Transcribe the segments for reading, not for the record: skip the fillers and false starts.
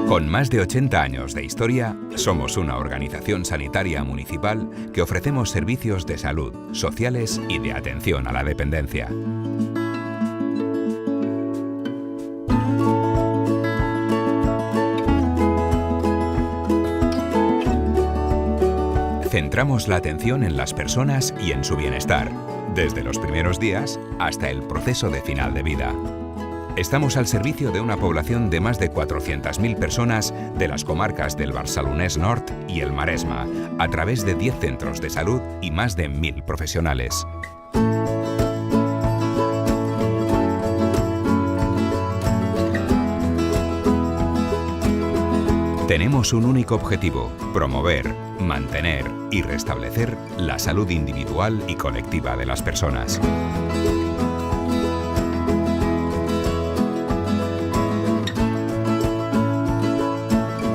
Con más de 80 años de historia, somos una organización sanitaria municipal que ofrecemos servicios de salud, sociales y de atención a la dependencia. Centramos la atención en las personas y en su bienestar, desde los primeros días hasta el proceso de final de vida. Estamos al servicio de una población de más de 400.000 personas de las comarcas del Barcelonès Nord y el Maresma, a través de 10 centros de salud y más de 1.000 profesionales. Tenemos un único objetivo: promover, mantener y restablecer la salud individual y colectiva de las personas.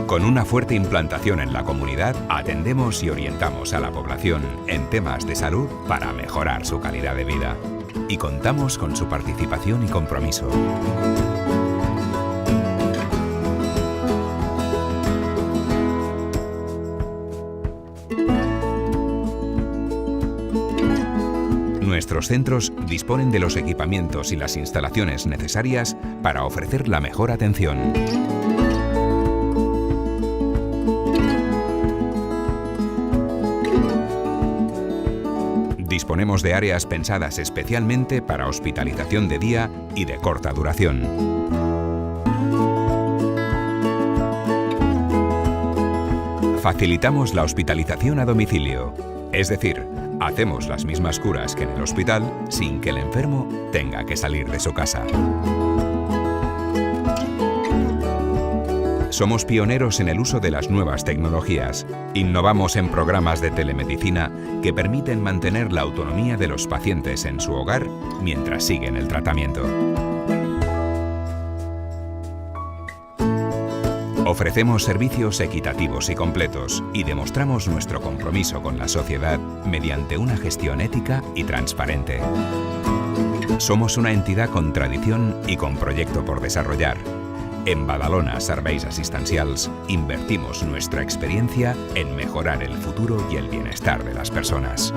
Con una fuerte implantación en la comunidad, atendemos y orientamos a la población en temas de salud para mejorar su calidad de vida. Y contamos con su participación y compromiso. Nuestros centros disponen de los equipamientos y las instalaciones necesarias para ofrecer la mejor atención. Disponemos de áreas pensadas especialmente para hospitalización de día y de corta duración. Facilitamos la hospitalización a domicilio, es decir, hacemos las mismas curas que en el hospital sin que el enfermo tenga que salir de su casa. Somos pioneros en el uso de las nuevas tecnologías. Innovamos en programas de telemedicina que permiten mantener la autonomía de los pacientes en su hogar mientras siguen el tratamiento. Ofrecemos servicios equitativos y completos y demostramos nuestro compromiso con la sociedad mediante una gestión ética y transparente. Somos una entidad con tradición y con proyecto por desarrollar. En Badalona Serveis Assistencials invertimos nuestra experiencia en mejorar el futuro y el bienestar de las personas.